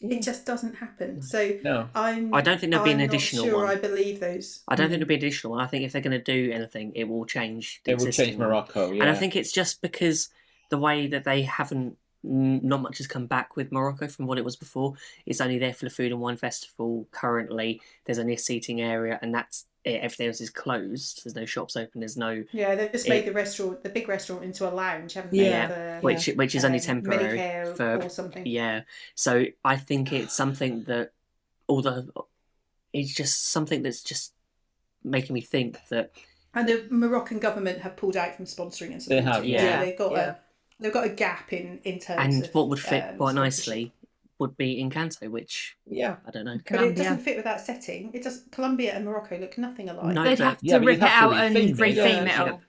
S3: It just doesn't happen. So
S4: No.
S1: I don't think there'll be an
S3: I'm
S1: additional
S3: not sure
S1: one.
S3: I believe those.
S1: I don't think there'll be an additional one. I think if they're going to do anything, it will change. The
S4: It would
S1: existing
S4: change
S1: one.
S4: Morocco. Yeah.
S1: And I think it's just because the way that they haven't, not much has come back with Morocco from what it was before. It's only there for the Food and Wine Festival currently. There's only a seating area, and that's it. Everything else is closed. There's no shops open. There's no
S3: Yeah, they've just made the big restaurant, into a lounge, haven't they?
S5: Yeah.
S3: For,
S1: which is only temporary
S3: Medicare
S1: for
S3: or something.
S1: yeah. So I think it's something that all the it's just something that's just making me think that
S3: And the Moroccan government have pulled out from sponsoring and supporting.
S4: have,
S3: it.
S1: yeah.
S3: So they've got a gap in terms
S1: and
S3: of
S1: what would fit quite
S3: sponsorship.
S1: nicely would be Encanto, which
S5: Yeah.
S1: I don't know.
S3: But it
S2: Colombia.
S3: doesn't fit with that setting. It does. Colombia and Morocco look nothing alike.
S1: No,
S2: They'd
S1: but-
S2: have
S4: Yeah,
S2: to
S4: but
S2: rip
S4: you'd
S2: it
S4: have
S2: out
S4: to
S2: and
S4: refame it.
S2: refame it
S1: Yeah.
S2: all.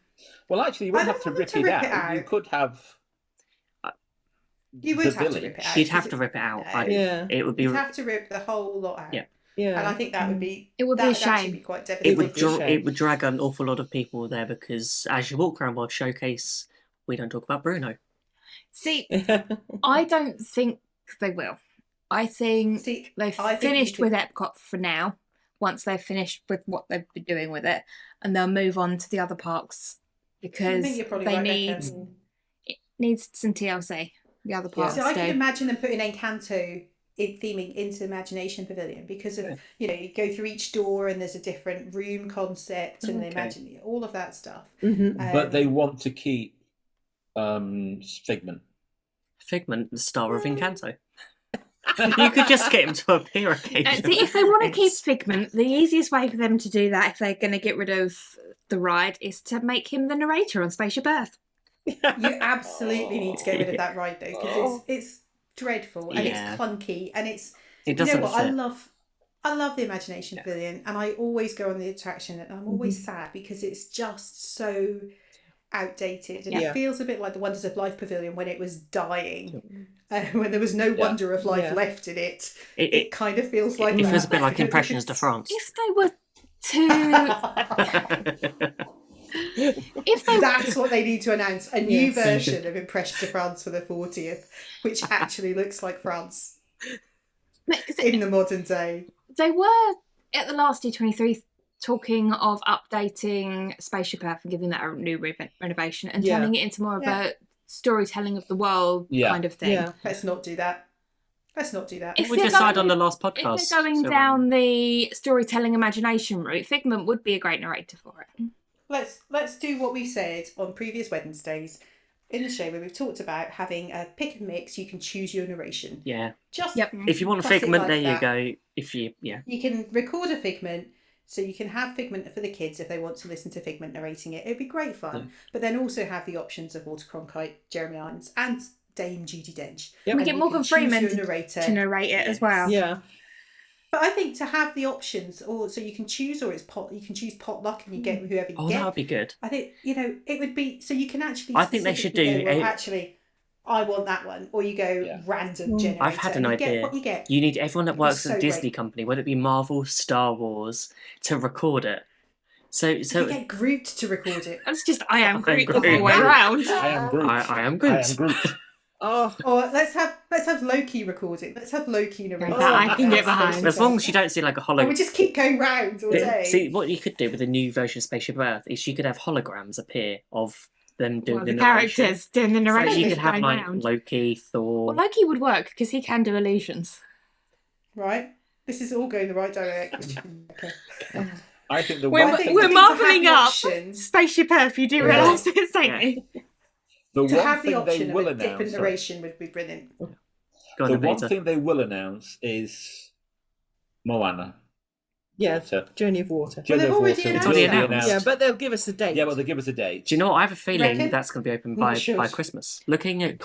S4: Well, actually, you
S3: I
S4: wouldn't
S3: don't
S4: have to
S3: want
S4: rip
S3: them
S4: it
S3: to rip it
S4: out. You
S3: out.
S4: could have.
S3: You would
S4: the
S3: have to
S4: village.
S3: rip it out.
S1: You'd have
S3: 'cause
S1: to rip it out.
S3: No.
S5: Yeah.
S1: It would be.
S3: You'd have to rip the whole lot out.
S1: Yeah.
S5: Yeah.
S3: And I think that would be.
S2: It would be
S3: that
S2: a
S3: would actually
S2: shame.
S3: be quite
S1: It
S3: devastating.
S1: would
S5: be a shame.
S1: it would drag an awful lot of people there because as you walk around World Showcase, we don't talk about Bruno.
S2: See, I don't think they will. I think
S3: See,
S2: they've
S3: I think you
S2: finished
S3: could-
S2: with Epcot for now. Once they've finished with what they've been doing with it, and they'll move on to the other parks
S3: I
S2: because
S3: think you're probably
S2: they
S3: right,
S2: need
S3: Becca.
S2: it needs some TLC. The other parks
S3: So I can
S2: do.
S3: imagine them putting Encanto in theming into Imagination Pavilion because of you go through each door and there's a different room concept and they
S1: Okay.
S3: imagine all of that stuff.
S5: Mhm.
S4: But they want to keep Figment.
S1: Figment, the star of Encanto. You could just get him to appear occasionally.
S2: See, if they want to keep
S1: It's-
S2: Figment, the easiest way for them to do that, if they're going to get rid of the ride, is to make him the narrator on Spaceship Earth.
S3: You absolutely need to get rid of that ride though because it's dreadful and
S1: Yeah.
S3: it's clunky and it's
S1: It
S3: you know
S1: doesn't
S3: what
S1: fit.
S3: I love the Imagination Pavilion and I always go on the attraction and I'm always
S1: Mm-hmm.
S3: sad because it's just so outdated and
S5: Yeah.
S3: it feels a bit like the Wonders of Life Pavilion when it was dying when there was no Wonder of Life
S5: Yeah.
S3: left in it.
S1: It-
S3: It kind of feels like
S1: It
S3: that.
S1: feels a bit like Impressions de France.
S2: If they were to, if they
S3: That's what they need to announce, a new
S5: Yes.
S3: version of Impressions de France for the 40th, which actually looks like France in the modern day.
S2: they were at the last D23 talking of updating Spaceship Earth and giving that a new renovation and
S5: Yeah.
S2: turning it into more of
S3: Yeah.
S2: a storytelling of the world
S4: Yeah.
S2: kind of thing.
S5: Yeah.
S3: Let's not do that. Let's not do that.
S2: If
S1: we
S2: they're
S1: decide
S2: going-
S1: on the last
S2: If
S1: podcast.
S2: they're going
S1: so,
S2: down the storytelling imagination route, Figment would be a great narrator for it.
S3: Let's do what we said on previous Wednesdays in the show where we've talked about having a pick and mix. You can choose your narration.
S1: yeah.
S3: Just
S2: Yep.
S1: If you want a
S3: Classic
S1: Figment,
S3: like
S1: there you
S3: that.
S1: go. If you, yeah.
S3: you can record a Figment. So you can have Figment for the kids if they want to listen to Figment narrating it. It'd be great fun. But then also have the options of Walter Cronkite, Jeremy Irons, and Dame Judi Dench.
S5: Yep.
S2: We
S3: And
S2: get
S3: you
S2: Morgan
S3: can choose
S2: Freeman
S3: your narrator.
S2: to narrate it as
S3: Yes.
S2: well.
S5: Yeah.
S3: But I think to have the options, or so you can choose, or you can choose potluck and you get whoever you
S1: Oh,
S3: get.
S1: that would be good.
S3: I think it would be so you can actually.
S1: I think they should
S3: specifically
S1: do
S3: go, well,
S1: a-
S3: actually, I want that one, or you go
S4: Yeah.
S3: random generator.
S1: I've had an
S3: and you
S1: idea.
S3: Get what you get.
S1: You need everyone that works at
S3: so
S1: the Disney
S3: great.
S1: company, whether it be Marvel, Star Wars, to record it. So
S3: You
S1: so
S3: get Groot to record it,
S2: That's just I am
S1: I'm
S2: Groot the
S1: Groot.
S2: whole way around.
S4: I am Groot.
S1: I am
S4: I
S1: good.
S4: am Groot.
S5: Oh,
S3: or let's have Loki record it. Let's have Loki narrate.
S2: That I
S3: it.
S2: can get behind.
S1: As long as you don't see like a
S3: And we
S1: holo.
S3: just keep going round all day.
S1: See what you could do with the new version of Spaceship Earth is you could have holograms appear of them doing
S2: Well,
S1: the
S2: the
S1: narration.
S2: characters doing the
S1: So
S2: narration.
S1: you could have
S2: going
S1: like
S2: round.
S1: Loki, Thor.
S2: Well, Loki would work because he can do illusions.
S3: Right, this is all going the right direction. Okay.
S4: I think the
S2: We're-
S4: one
S3: I think
S4: thing,
S2: we're
S3: we need to have
S2: marvelling
S3: the
S2: up.
S3: options.
S2: Spaceship Earth, you do
S5: Yeah.
S2: realise this, don't you?
S4: the
S3: To
S4: one
S3: have the
S4: thing they
S3: option of
S4: will
S3: a different
S4: announce.
S3: narration would be brilliant.
S1: Go on,
S4: The
S1: then,
S4: one
S1: Peter.
S4: thing they will announce is Moana.
S5: yeah.
S4: So,
S5: Journey of Water.
S4: Journey
S3: they've
S4: of
S3: already
S4: Water
S3: announced
S4: will
S1: it.
S4: be
S1: Announced.
S5: Yeah, but they'll give us a date.
S4: Yeah, well, they give us a date.
S1: Do you know what? I have a feeling
S3: Reckon?
S1: that's going to be open
S3: Not
S1: by
S3: sure.
S1: Christmas. Looking at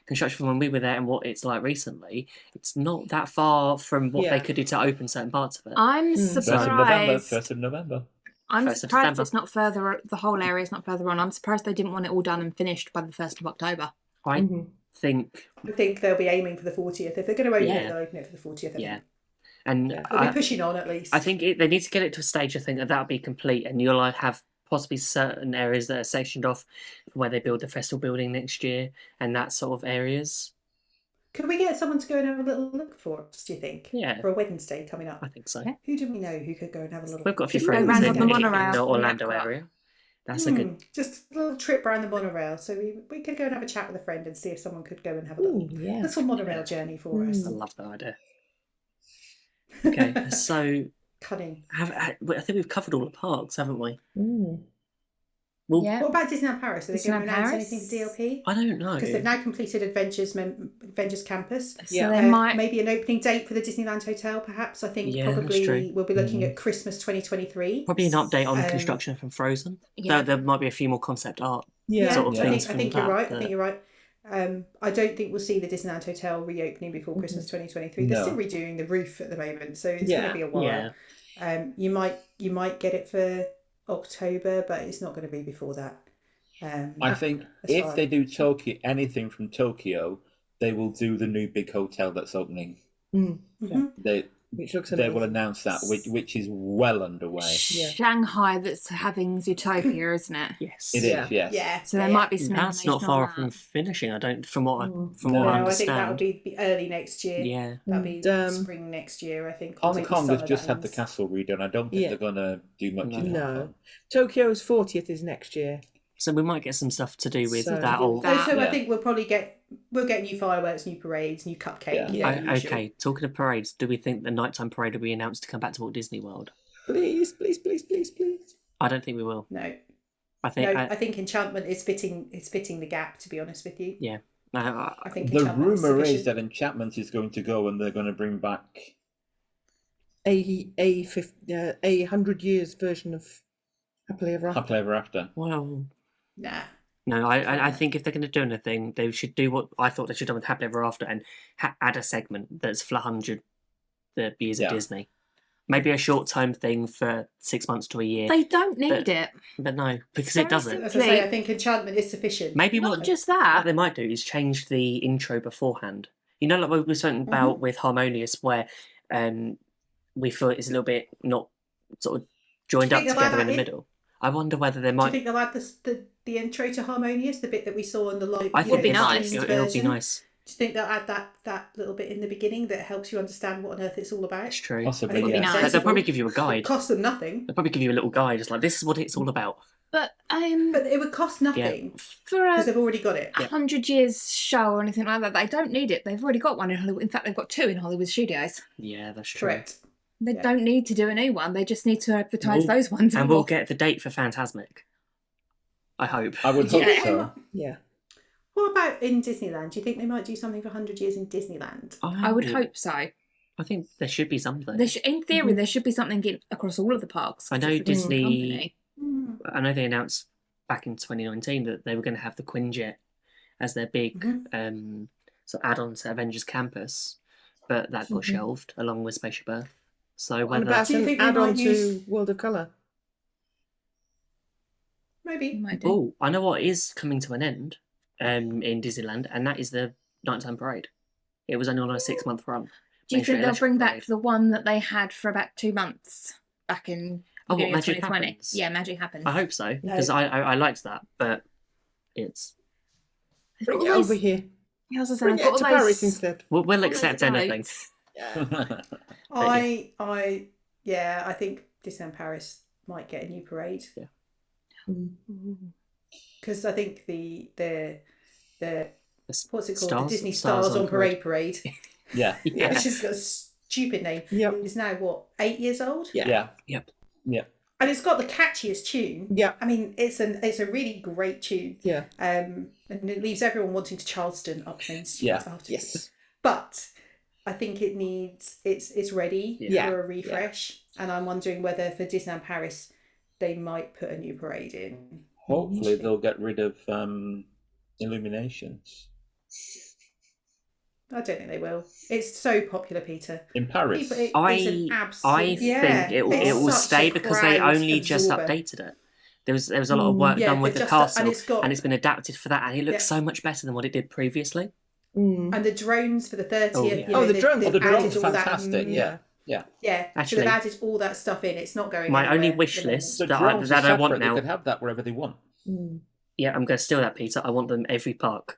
S1: construction from when we were there and what it's like recently, it's not that far from what
S5: Yeah.
S1: they could do to open certain parts of it.
S2: I'm
S5: Mm.
S4: 1st of November.
S2: surprised.
S4: 1st of November.
S2: I'm
S1: 1st of
S2: surprised
S1: December.
S2: it's not further. The whole area is not further on. I'm surprised they didn't want it all done and finished by the 1st of October.
S1: I
S5: Mhm.
S1: think,
S3: I think they'll be aiming for the 40th. If they're going to open
S1: Yeah.
S3: it, they'll open it for the 40th. I
S1: yeah.
S3: think.
S1: And
S5: Yeah.
S3: They'll be
S1: I,
S3: pushing on at least.
S1: I think they need to get it to a stage, I think, that that'll be complete and you'll have possibly certain areas that are sectioned off where they build the festival building next year and that sort of areas.
S3: Could we get someone to go and have a little look for us, do you think?
S1: Yeah.
S3: For a Wednesday coming up.
S1: I think so.
S2: Yeah.
S3: Who do we know who could go and have a little
S1: We've got a few
S2: Just go
S1: friends
S2: round
S1: in,
S2: on the monorail
S1: in the
S2: from
S1: Orlando
S2: Epcot.
S1: area. That's a good.
S3: Just a little trip around the monorail. So we could go and have a chat with a friend and see if someone could go and have a little,
S5: Ooh, yeah.
S3: little monorail journey for us.
S1: I love that idea. Okay, so
S3: Cunning.
S1: I think we've covered all the parks, haven't we?
S5: Mm.
S1: Well,
S2: Yeah.
S3: What about Disneyland Paris? Are they going to
S2: Disneyland
S3: announce
S2: Paris?
S3: anything for DLP?
S1: I don't know.
S3: Because they've now completed Avengers Campus.
S2: So
S5: Yeah.
S2: they might.
S3: Maybe an opening date for the Disneyland Hotel, perhaps. I think
S1: Yeah, that's
S3: probably
S1: true.
S3: we'll be looking at Christmas 2023.
S1: Probably an update on
S3: Um,
S1: construction from Frozen.
S2: Yeah.
S1: There might be a few more concept art.
S5: Yeah.
S1: Sort of
S3: I
S1: things
S3: think
S1: from
S3: you're
S1: that,
S3: right. I
S1: but-
S3: think you're right. I don't think we'll see the Disneyland Hotel reopening before Christmas 2023. They're
S4: No.
S3: still redoing the roof at the moment, so it's
S5: Yeah.
S3: going to be a while.
S1: Yeah.
S3: You might get it for October, but it's not going to be before that.
S4: I think
S3: As
S4: if
S3: far-
S4: they do anything from Tokyo, they will do the new big hotel that's opening.
S5: Mm.
S3: Mhm.
S5: Which looks
S4: They will
S5: amazing.
S4: announce that, which is well underway.
S5: Yeah.
S2: Shanghai that's having Zootopia, isn't it?
S1: Yes.
S4: It
S5: Yeah.
S4: is, yes.
S3: Yeah.
S2: So there
S3: yeah,
S2: might be some
S1: That's not
S2: information
S1: far
S2: on
S1: from
S2: that.
S1: finishing. I don't. From what
S3: No,
S1: I
S3: I think that'll
S1: understand.
S3: be early next year.
S1: Yeah.
S3: That'll be
S5: And,
S3: spring next year, I think. or
S4: Hong
S3: maybe
S4: Kong has
S3: summer,
S4: just
S3: that
S4: had the
S3: means.
S4: castle redone. I don't think
S5: Yeah.
S4: they're going to do much in
S5: No.
S4: Hong Kong.
S5: Tokyo's 40th is next year.
S1: So we might get some stuff to do with
S5: So-
S1: that. Or
S2: That-
S3: So I
S4: Yeah.
S3: think we'll get new fireworks, new parades, new cupcake.
S4: Yeah.
S3: You know, usual.
S1: okay. Talking of parades, do we think the nighttime parade will be announced to come back to Walt Disney World?
S5: Please, please, please, please, please.
S1: I don't think we will.
S3: No,
S1: I think.
S3: I think Enchantment is fitting. It's fitting the gap. To be honest with you,
S1: I
S3: I think
S4: The
S3: Enchantment is
S4: rumour is
S3: sufficient.
S4: that Enchantment is going to go and they're going to bring back.
S5: A 100 years version of Happily Ever After.
S4: Happily Ever After.
S1: well,
S3: Nah.
S1: no. I think if they're going to do anything, they should do what I thought they should have done with Happily Ever After and add a segment that's for 100 the years
S4: Yeah.
S1: of Disney. Maybe a short-term thing for 6 months to a year.
S2: They don't need it.
S1: But no, because
S2: Very
S1: it doesn't.
S2: simple.
S3: As I say, I think Enchantment is sufficient.
S1: Maybe
S2: Not
S1: what
S2: just
S1: what
S2: that.
S1: they might do is change the intro beforehand. You know, like what we were talking about with Harmonious, where we feel it's a little bit not sort of joined
S3: Do
S1: up
S3: you think they'll
S1: together
S3: add
S1: in the
S3: that in?
S1: middle. I wonder whether they
S3: Do you
S1: might.
S3: think they'll add the intro to Harmonious, the bit that we saw in the live?
S1: I think
S2: Would be
S1: it
S2: nice.
S1: might.
S3: streamed
S1: It'll be
S3: version?
S1: nice.
S3: Do you think they'll add that little bit in the beginning that helps you understand what on earth it's all about?
S1: It's true.
S4: Possibly,
S3: I think
S2: Would be
S4: yes.
S2: nice.
S1: They'll probably give you a guide.
S3: Cost them nothing,
S1: They'll probably give you a little guide, just like this is what it's all about.
S2: But
S3: but it would cost nothing
S2: for
S3: because
S2: a
S3: they've already got it.
S2: 100 years show or anything like that, they don't need it. They've already got one in Hollywood. In fact, they've got two in Hollywood studios.
S1: Yeah, that's true.
S3: Correct.
S2: They
S3: Yeah.
S2: don't need to do a new one. They just need to advertise
S1: We'll-
S2: those ones.
S1: And we'll
S2: more.
S1: get the date for Phantasmic. I hope.
S4: I would hope
S2: Yeah.
S4: so.
S5: Yeah.
S3: What about in Disneyland? Do you think they might do something for 100 years in Disneyland?
S2: I would hope so.
S1: I think there should be something.
S2: In theory, there should be something across all of the parks.
S1: I
S2: 'cause
S1: know
S2: it's a different
S1: Disney-
S2: company.
S1: I know they announced back in 2019 that they were going to have the Quinjet as their big sort of add-on to Avengers Campus, but that got shelved along with Spaceship Earth. So
S5: What
S1: whether
S5: about
S3: Do you
S5: an
S3: think they
S5: add-on
S3: might
S5: to
S3: use-
S5: World of Colour?
S3: Maybe.
S2: Might do.
S1: oh, I know what is coming to an end in Disneyland, and that is the nighttime parade. It was only on a 6-month run.
S2: Do you
S1: Main Street
S2: think they'll bring
S1: Electric
S2: back
S1: Parade.
S2: the one that they had for about 2 months back in
S1: Oh, what,
S2: beginning of
S1: Magic
S2: 2020?
S1: Happens?
S2: Yeah, Magic Happens.
S1: I hope so
S3: No.
S1: because I liked that, but it's
S2: They've got
S5: Bring it
S2: all
S5: over
S2: those-
S5: here.
S2: Yeah, I was
S5: Bring
S2: saying,
S5: it to Paris instead.
S1: we'll
S2: all those
S1: accept anything.
S2: boats.
S5: Yeah.
S3: I think Disneyland Paris might get a new parade because I think the what's it called?
S1: Stars-
S3: the Disney
S1: Stars
S3: Stars
S1: on
S3: on Parade,
S4: Yeah.
S1: Yeah.
S3: which has got a stupid name.
S5: Yep.
S3: It's now what 8 years old,
S5: Yeah.
S4: Yeah.
S3: and it's got the catchiest tune.
S5: Yeah.
S3: I mean, it's a really great tune.
S5: Yeah.
S3: And it leaves everyone wanting to Charleston up Main Street
S4: Yeah.
S3: afterwards.
S5: Yes.
S3: But I think it needs it's ready
S5: Yeah.
S3: for a refresh, and I'm wondering whether for Disneyland Paris they might put a new parade in.
S4: Hopefully they'll get rid of illuminations
S3: I don't think they will. It's so popular, Peter.
S4: in Paris.
S3: People, it's an
S1: I
S3: absolute,
S1: think it
S3: it's
S1: will
S3: such
S1: stay
S3: a
S1: because they
S3: crowd
S1: only just
S3: absorber.
S1: updated it. There was a lot of work
S3: Yeah,
S1: done with
S3: they've
S1: the
S3: just-
S1: castle,
S3: and it's got-
S1: been adapted for that, and it looks
S3: Yeah.
S1: so much better than what it did previously.
S5: Mm.
S3: And the drones for the 30th.
S1: Oh, yeah.
S3: you know,
S5: Oh, the
S3: they've-
S5: drones.
S3: they've
S4: Oh, the drones
S3: added
S4: are
S3: all that,
S4: fantastic. Yeah.
S3: Yeah. So
S1: Actually-
S3: they've added all that stuff in. It's not going
S1: My only
S3: anywhere
S1: wish
S3: at the moment.
S1: list-
S4: The
S1: That
S4: drones
S1: I
S4: are
S1: want
S4: separate.
S1: now.
S4: They could have that wherever they want.
S5: Mm.
S1: Yeah, I'm going to steal that, Peter. I want them every park.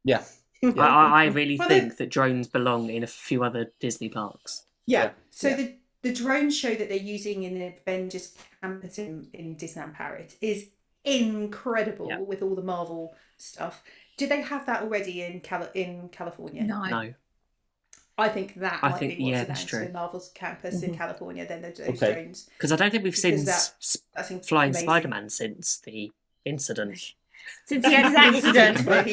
S4: Yeah.
S1: I really
S3: Well,
S1: think that drones belong in a few other Disney parks.
S5: Yeah.
S3: So
S5: Yeah.
S3: the drone show that they're using in the Avengers Campus in Disneyland Paris is incredible
S1: Yeah.
S3: with all the Marvel stuff. Do they have that already in California?
S2: No.
S1: No.
S3: I think that
S1: I
S3: might
S1: think-
S3: be what's
S1: yeah, that's
S3: announced
S1: true.
S3: in Marvel's campus in California. Then those
S4: Okay.
S3: drones.
S1: Because I don't think we've seen
S3: Because that's
S1: Flying
S3: amazing.
S1: Spider-Man since the incident.
S2: Since he had his accident.
S3: Where he-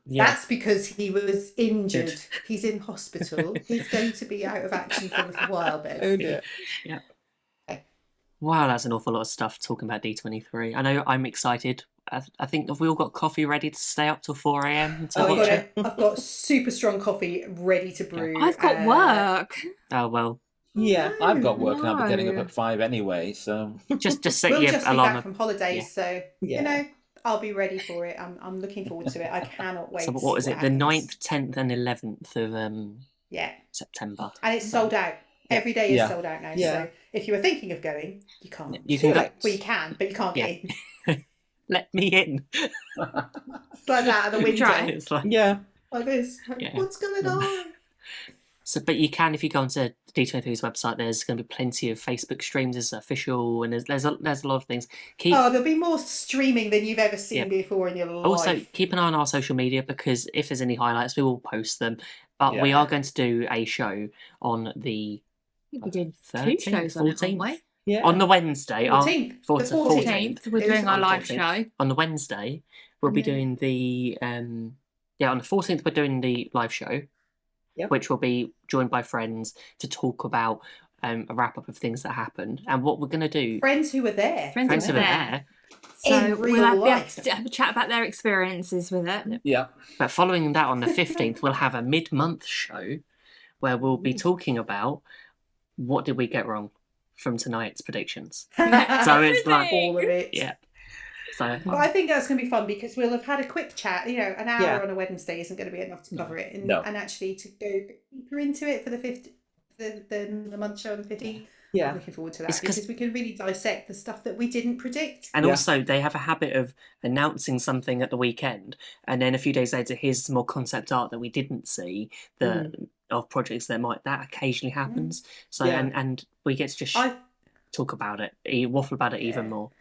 S1: Yeah.
S3: That's because he was injured. He's in hospital. He's going to be out of action for a little while, Ben.
S5: Oh dear.
S1: Wow, that's an awful lot of stuff talking about D23. I know I'm excited. I think have we all got coffee ready to stay up till 4 a.m. to watch it?
S3: I've got super strong coffee ready to brew.
S2: I've got work.
S1: Oh well,
S5: Yeah.
S4: I've got work and I'll be getting up
S2: No.
S4: at 5 anyway, so
S1: just set
S3: We'll
S1: your
S3: just be
S1: alarm.
S3: back from holidays, so
S5: Yeah.
S3: you know I'll be ready for it. I'm looking forward to it. I cannot wait.
S1: So
S3: to
S1: what is
S3: see
S1: it? The
S3: happens.
S1: 9th, 10th, and 11th of
S3: Yeah,
S1: September.
S3: and it's sold out. Every day is
S4: Yeah.
S3: sold out now.
S5: Yeah.
S3: So if you were thinking of going, you can't.
S1: You can go.
S3: Well, you can, but you can't get in.
S1: Let me in.
S3: It's like that at the window.
S2: Try.
S1: It's like
S5: Yeah.
S3: Like this.
S1: Yeah.
S3: What's going on?
S1: so, but you can if you go onto D23's website. There's going to be plenty of Facebook streams. There's official, and there's a lot of things. Keep
S3: Oh, there'll be more streaming than you've ever seen
S1: Yeah.
S3: before in your life.
S1: Also, keep an eye on our social media because if there's any highlights, we will post them. But we
S4: Yeah.
S1: are going to do a show on the
S2: We did
S1: 13th,
S2: 2 shows on it,
S1: 14th.
S2: haven't we?
S5: Yeah.
S1: On the Wednesday,
S3: 14th. The
S1: 14th.
S2: 14th, we're
S3: It
S2: doing
S3: is
S2: our
S3: on
S2: live
S1: 14th.
S2: show.
S1: On the Wednesday, we'll be
S2: And then-
S1: doing the on the 14th we're doing the live show,
S5: Yep.
S1: which will be joined by friends to talk about a wrap up of things that happened and what we're going to do.
S3: Friends who were there.
S1: Friends who
S2: were
S1: are
S2: there.
S1: there.
S2: So
S3: In real
S2: we'll have
S3: life.
S2: to have a chat about their experiences with it.
S4: yeah.
S1: But following that, on the 15th, we'll have a mid-month show where we'll be talking about what did we get wrong from tonight's predictions. So it's like,
S3: all of it.
S1: yeah. So
S3: But I think that's going to be fun because we'll have had a quick chat. You know, an hour
S5: Yeah.
S3: on a Wednesday isn't going to be enough to cover it, and,
S4: No.
S3: and actually to go a bit deeper into it for the month show on the 15th.
S5: Yeah.
S3: I'm looking forward to
S1: It's
S3: that
S1: 'cause-
S3: because we can really dissect the stuff that we didn't predict.
S1: And
S4: Yeah.
S1: also, they have a habit of announcing something at the weekend, and then a few days later, here's some more concept art that we didn't see of projects that occasionally happens. So,
S5: Yeah.
S1: and we get to just
S3: I
S1: talk about it, waffle about it even
S3: Yeah.
S1: more.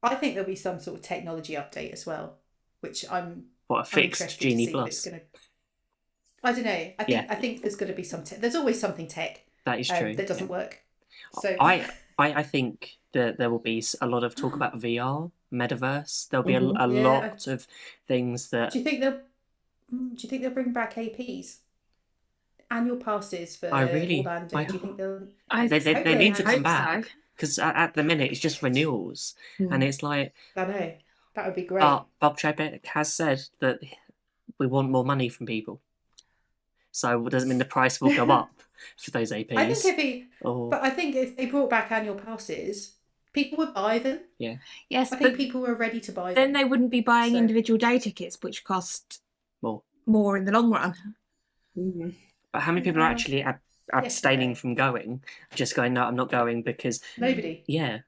S3: I think there'll be some sort of technology update as well, which I'm
S1: What a
S3: I'm
S1: fixed
S3: interested
S1: Genie
S3: to see what it's
S1: Plus.
S3: gonna. I don't know. I think there's going to be some. There's always something tech
S1: That is true.
S3: that doesn't work. So
S1: I think that there will be a lot of talk about VR, metaverse. There'll be a
S3: Yeah.
S1: lot of things that
S3: do you think they'll bring back APs? Annual passes for
S1: I really-
S3: Orlando.
S1: I-
S3: Do you think they'll?
S1: they need to
S2: hope
S1: come back
S2: so.
S1: because at the minute it's just renewals, and it's like
S3: I know that would be great.
S1: Bob Chapek has said that we want more money from people. So it doesn't mean the price will go up for those APs.
S3: I think
S1: or,
S3: but I think if they brought back annual passes, people would buy them.
S2: Yes,
S3: I think
S2: but
S3: people were ready to buy
S2: then
S3: them.
S2: they wouldn't be buying
S3: So-
S2: individual day tickets, which cost
S1: more.
S2: in the long run.
S5: Mhm.
S1: But how many people are
S3: Yeah.
S1: actually abstaining
S3: Yeah.
S1: from going? Just going, no, I'm not going because
S3: Nobody
S1: no,
S3: is.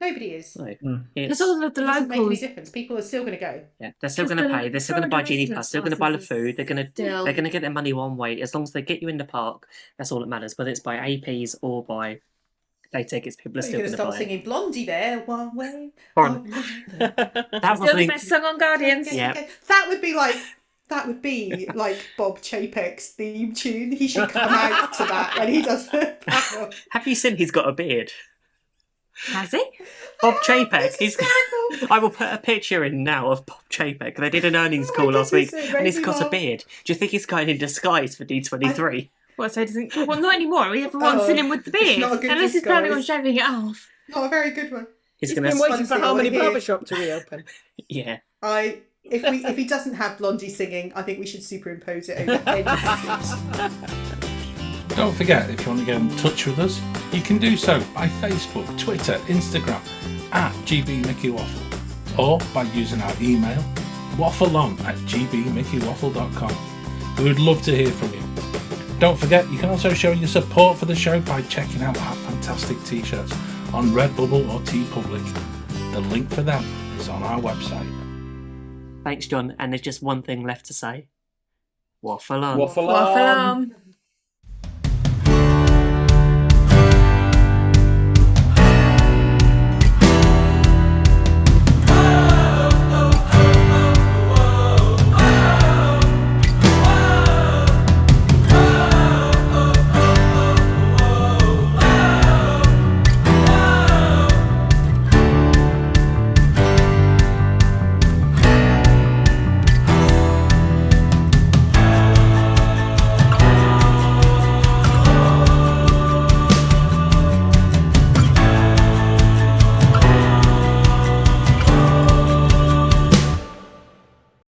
S1: it's,
S2: Because all of the
S3: It doesn't make any
S2: locals
S3: difference. People are still going to go.
S1: yeah, they're still
S2: Because
S1: going to
S2: the
S1: pay. They're still going to buy
S2: Florida
S1: Genie
S2: residence
S1: Plus. They're going to buy the
S2: passes
S1: food. They're going
S2: still-
S1: to get their money one way. As long as they get you in the park, that's all that matters. Whether it's by APs or by day tickets, people are
S3: You're
S1: still
S3: going
S1: going
S3: to
S1: to
S3: start
S1: buy it.
S3: singing Blondie there. One way.
S1: Or-
S3: one way.
S1: That
S2: Still
S1: was
S2: the best song on Guardians.
S1: Yeah.
S3: That would be like Bob Chapek's theme tune. He should come out to that when he does the panel.
S1: Have you seen he's got a beard?
S2: Has he?
S1: Bob
S3: It's
S1: Chapek.
S3: hysterical.
S1: I will put a picture in now of Bob Chapek. They did an earnings
S3: Oh my
S1: call last week,
S3: goodness, it
S1: and
S3: made
S1: he's
S3: me
S1: got a
S3: laugh.
S1: beard. Do you think he's going in disguise for D23?
S2: Well, so it doesn't. Well, not anymore. Everyone's
S3: Oh,
S2: seen him with the
S3: it's
S2: beard.
S3: not a good
S2: Unless he's planning on
S3: disguise.
S2: shaving it off.
S3: Not a very good one.
S1: He's
S5: He's
S1: going
S5: been
S1: to,
S5: waiting for
S3: Honestly, I
S5: Harmony
S3: wanna hear-
S5: Barbershop to reopen.
S1: yeah.
S3: If he doesn't have Blondie singing, I think we should superimpose it over any
S6: Don't forget, if you want to get in touch with us, you can do so by Facebook, Twitter, Instagram at GBMickeyWaffle, or by using our email waffleon@gbmickeywaffle.com. We would love to hear from you. Don't forget, you can also show your support for the show by checking out our fantastic t-shirts on Redbubble or TeePublic. The link for them is on our website.
S1: Thanks, John. And there's just one thing left to say. Waffle on.
S4: Waffle
S2: Waffle
S4: on.
S2: on.